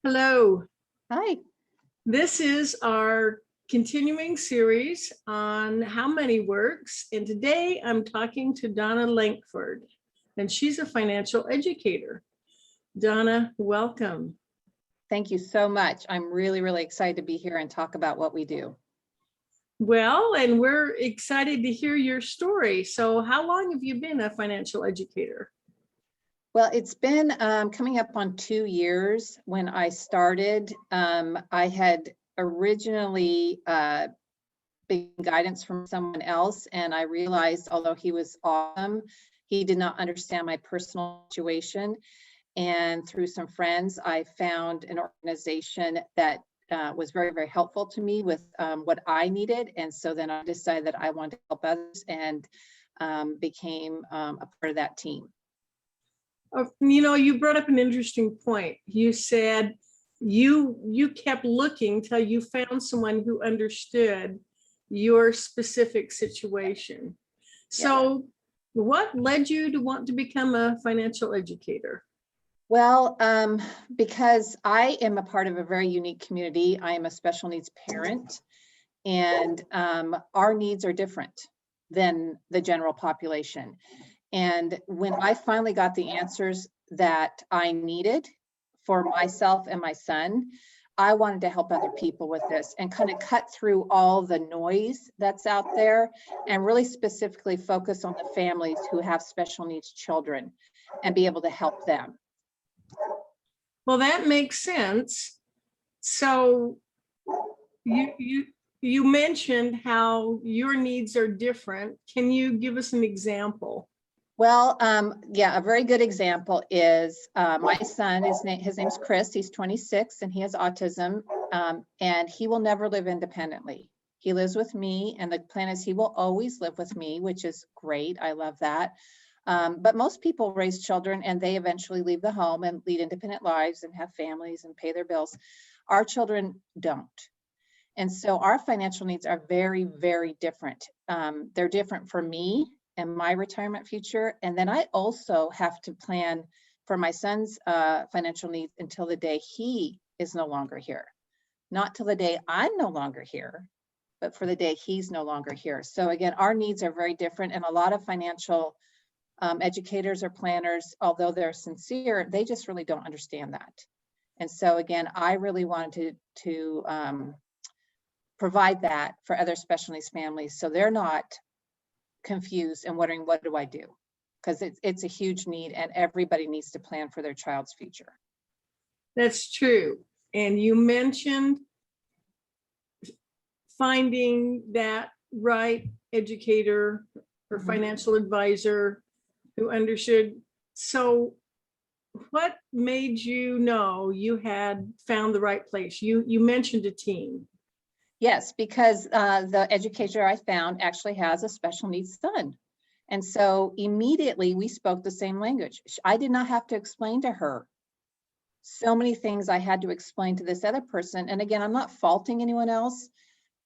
Hello. Hi. This is our continuing series on how money works. And today I'm talking to Donna Lankford, and she's a financial educator. Donna, welcome. Thank you so much. I'm really excited to be here and talk about what we do. Well, and we're excited to hear your story. So how long have you been a financial educator? Well, it's been coming up on 2 years. When I started, I had originally been guidance from someone else, and I realized, although he was awesome, he did not understand my personal situation. And through some friends, I found an organization that was very helpful to me with what I needed. And so then I decided that I wanted to help others and became a part of that team. You brought up an interesting point. You said you kept looking till you found someone who understood your specific situation. So what led you to want to become a financial educator? Well, because I am a part of a very unique community. I am a special needs parent, and our needs are different than the general population. And when I finally got the answers that I needed for myself and my son, I wanted to help other people with this and kind of cut through all the noise that's out there and really specifically focus on the families who have special needs children and be able to help them. Well, that makes sense. So you mentioned how your needs are different. Can you give us an example? Well, yeah, a very good example is my son. His name's Chris. He's 26 and he has autism, and he will never live independently. He lives with me, and the plan is he will always live with me, which is great. I love that. But most people raise children and they eventually leave the home and lead independent lives and have families and pay their bills. Our children don't. And so our financial needs are very different. They're different for me and my retirement future. And then I also have to plan for my son's financial needs until the day he is no longer here. Not till the day I'm no longer here, but for the day he's no longer here. So again, our needs are very different, and a lot of financial educators or planners, although they're sincere, they just really don't understand that. And so again, I really wanted to provide that for other special needs families, so they're not confused and wondering, what do I do? Because it's a huge need, and everybody needs to plan for their child's future. That's true. And you mentioned finding that right educator or financial advisor who understood. So what made you know you had found the right place? You mentioned a team. Yes, because the educator I found actually has a special needs son. And so immediately we spoke the same language. I did not have to explain to her so many things I had to explain to this other person. And again, I'm not faulting anyone else,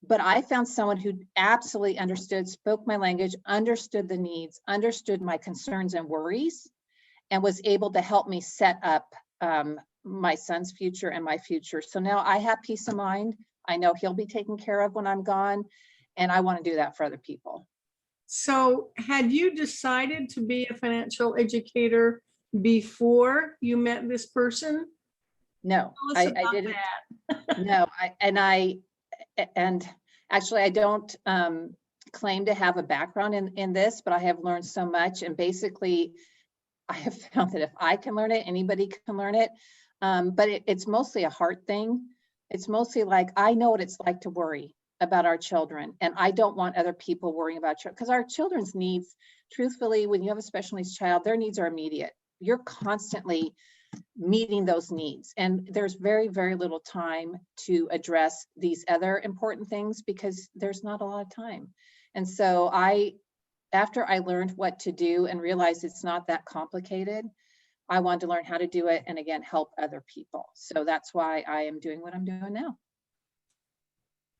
but I found someone who absolutely understood, spoke my language, understood the needs, understood my concerns and worries, and was able to help me set up my son's future and my future. So now I have peace of mind. I know he'll be taken care of when I'm gone, and I want to do that for other people. So had you decided to be a financial educator before you met this person? No, I didn't. No, and actually I don't claim to have a background in this, but I have learned so much. And basically I have found that if I can learn it, anybody can learn it. But it's mostly a heart thing. It's mostly like, I know what it's like to worry about our children, and I don't want other people worrying about children, because our children's needs, truthfully, when you have a special needs child, their needs are immediate. You're constantly meeting those needs, and there's very little time to address these other important things because there's not a lot of time. And so after I learned what to do and realized it's not that complicated, I wanted to learn how to do it and again, help other people. So that's why I am doing what I'm doing now.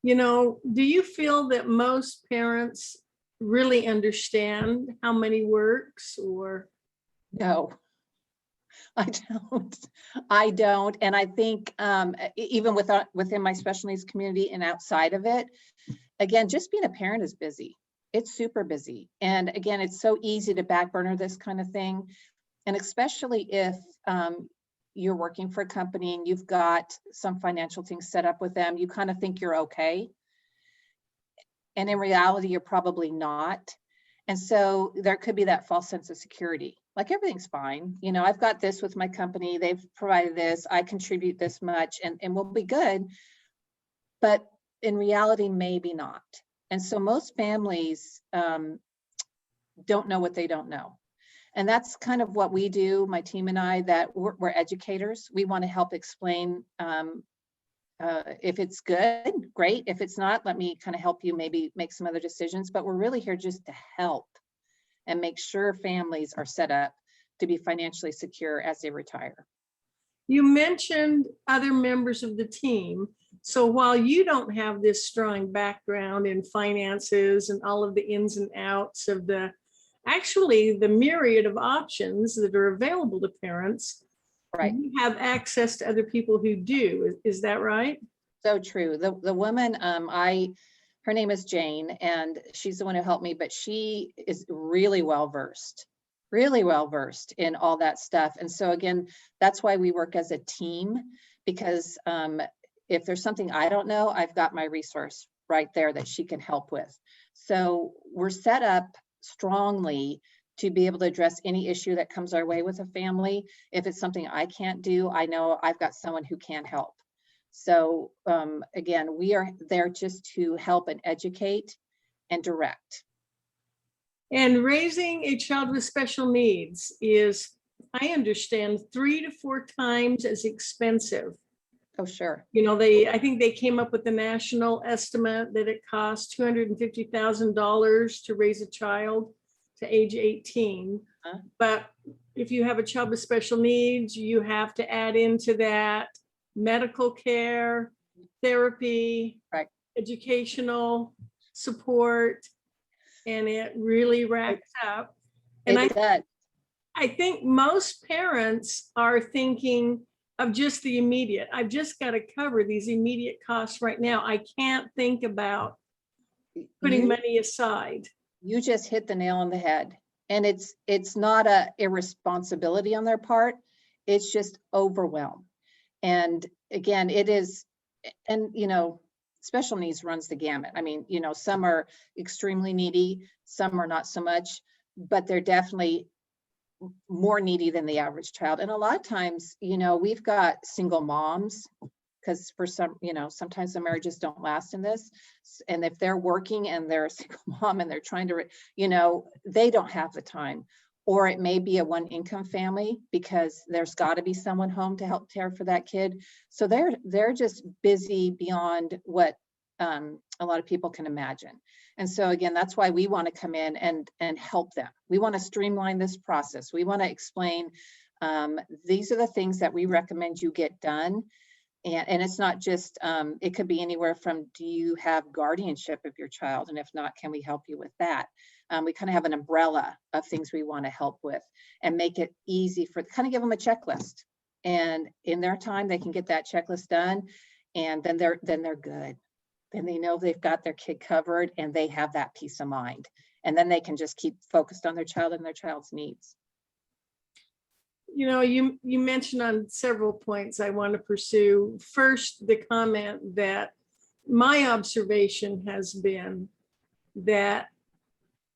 Do you feel that most parents really understand how money works, or? No, I don't. And I think even within my special needs community and outside of it, again, just being a parent is busy. It's super busy. And again, it's so easy to back burner this kind of thing. And especially if you're working for a company and you've got some financial things set up with them, you kind of think you're okay. And in reality, you're probably not. And so there could be that false sense of security. Like everything's fine. You know, I've got this with my company. They've provided this. I contribute this much and we'll be good. But in reality, maybe not. And so most families don't know what they don't know. And that's kind of what we do, my team and I, that we're educators. We want to help explain if it's good, great. If it's not, let me kind of help you maybe make some other decisions. But we're really here just to help and make sure families are set up to be financially secure as they retire. You mentioned other members of the team. So while you don't have this strong background in finances and all of the ins and outs of the myriad of options that are available to parents, right? You have access to other people who do. Is that right? So true. The woman, her name is Jane, and she's the one who helped me, but she is really well versed in all that stuff. And so again, that's why we work as a team, because if there's something I don't know, I've got my resource right there that she can help with. So we're set up strongly to be able to address any issue that comes our way with a family. If it's something I can't do, I know I've got someone who can help. So again, we are there just to help and educate and direct. And raising a child with special needs is, I understand, 3 to 4 times as expensive. Oh, sure. You know, I think they came up with the national estimate that it costs $250,000 to raise a child to age 18. But if you have a child with special needs, you have to add into that medical care, therapy, right, educational support, and it really racks up. And I think most parents are thinking of just the immediate. I've just got to cover these immediate costs right now. I can't think about putting money aside. You just hit the nail on the head. And it's not a irresponsibility on their part. It's just overwhelm. And again, it is, and you know, special needs runs the gamut. I mean, you know, some are extremely needy, some are not so much, but they're definitely more needy than the average child. And a lot of times, you know, we've got single moms, because for some, you know, sometimes the marriages don't last in this. And if they're working and they're a single mom and they're trying to, you know, they don't have the time. Or it may be a one income family because there's got to be someone home to help care for that kid. So they're just busy beyond what a lot of people can imagine. And so again, that's why we want to come in and help them. We want to streamline this process. We want to explain these are the things that we recommend you get done. And it's not just, it could be anywhere from, do you have guardianship of your child? And if not, can we help you with that? We kind of have an umbrella of things we want to help with and make it easy for, kind of give them a checklist. And in their time, they can get that checklist done. And then they're good. Then they know they've got their kid covered and they have that peace of mind. And then they can just keep focused on their child and their child's needs. You know, you mentioned on several points I want to pursue. First, the comment that my observation has been that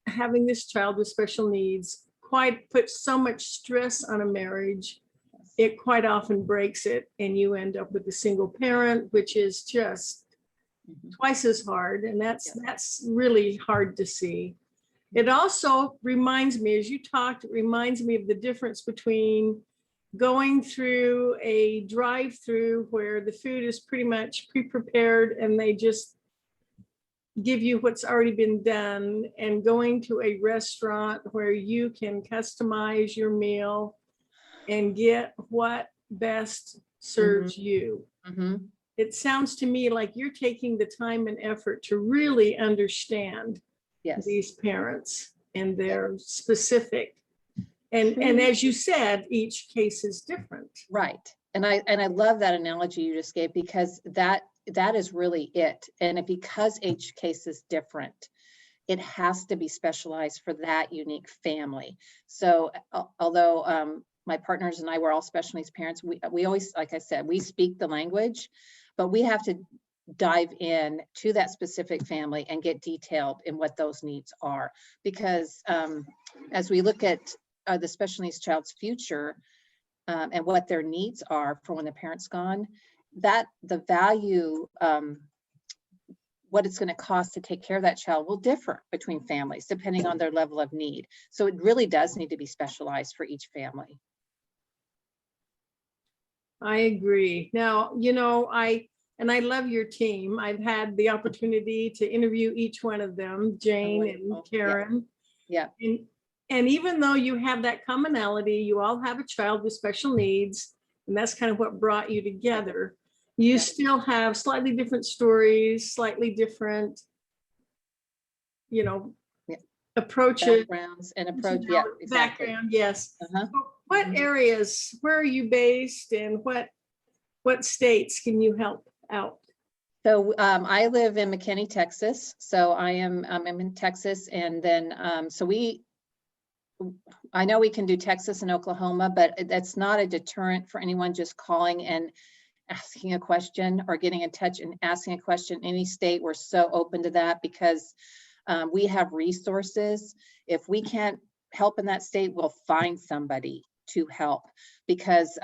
having this child with special needs quite puts so much stress on a marriage. It quite often breaks it, and you end up with a single parent, which is just twice as hard. And that's really hard to see. It also reminds me, as you talked, it reminds me of the difference between going through a drive-through where the food is pretty much pre-prepared and they just give you what's already been done, and going to a restaurant where you can customize your meal and get what best serves you. It sounds to me like you're taking the time and effort to really understand these parents and their specific. And as you said, each case is different. Right. And I love that analogy you just gave, because that is really it. And because each case is different, it has to be specialized for that unique family. So although my partners and I were all special needs parents, we always, like I said, we speak the language, but we have to dive in to that specific family and get detailed in what those needs are. Because as we look at the special needs child's future and what their needs are for when the parent's gone, that the value, what it's going to cost to take care of that child will differ between families depending on their level of need. So it really does need to be specialized for each family. I agree. Now, you know, I love your team. I've had the opportunity to interview each one of them, Jane and Karen. Yeah. And even though you have that commonality, you all have a child with special needs, and that's kind of what brought you together. You still have slightly different stories, slightly different, you know, approaches. Backgrounds and approach. Yeah, exactly. Background, yes. Uh-huh. What areas, where are you based, and what states can you help out? So I live in McKinney, Texas. So I'm in Texas, and then I know we can do Texas and Oklahoma, but that's not a deterrent for anyone just calling and asking a question or getting in touch and asking a question. Any state, we're so open to that, because we have resources. If we can't help in that state, we'll find somebody to help. Because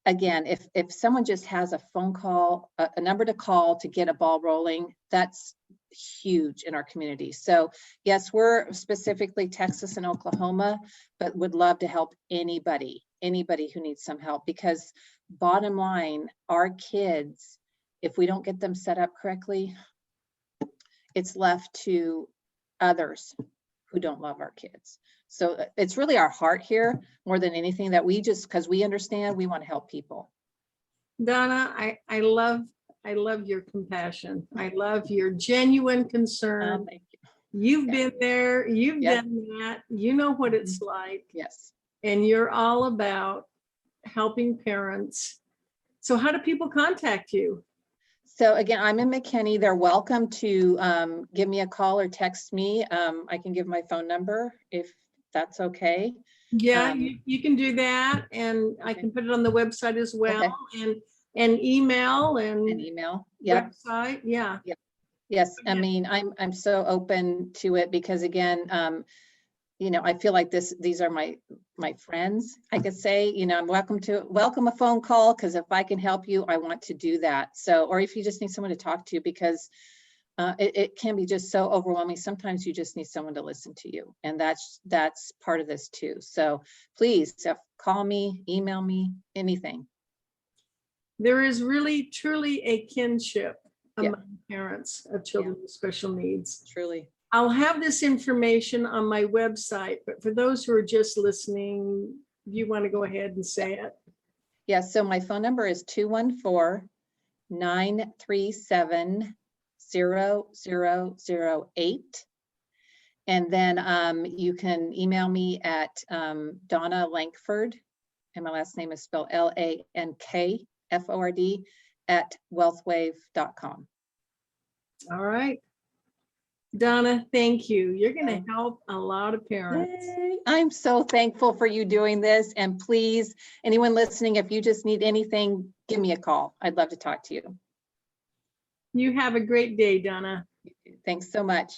again, if someone just has a phone call, a number to call to get a ball rolling, that's huge in our community. So yes, we're specifically Texas and Oklahoma, but would love to help anybody who needs some help. Because bottom line, our kids, if we don't get them set up correctly, it's left to others who don't love our kids. So it's really our heart here more than anything, that we just, because we understand, we want to help people. Donna, I love your compassion. I love your genuine concern. Thank you. You've been there, you've done that, you know what it's like. Yes. And you're all about helping parents. So how do people contact you? So again, I'm in McKinney. They're welcome to give me a call or text me. I can give my phone number if that's okay. Yeah, you can do that, and I can put it on the website as well, and email and email. Website. Yeah. Yes. I mean, I'm so open to it, because again, you know, I feel like these are my friends, I could say. You know, I'm welcome a phone call, because if I can help you, I want to do that. So, or if you just need someone to talk to, because it can be just so overwhelming. Sometimes you just need someone to listen to you, and that's part of this too. So please call me, email me, anything. There is really truly a kinship among parents of children with special needs. Truly. I'll have this information on my website, but for those who are just listening, you want to go ahead and say it? Yes. So my phone number is 214-937-0008. And then you can email me at Donna Lankford, and my last name is spelled LANKFORD @wealthwave.com. All right. Donna, thank you. You're going to help a lot of parents. Yay. I'm so thankful for you doing this. And please, anyone listening, if you just need anything, give me a call. I'd love to talk to you. You have a great day, Donna. Thanks so much.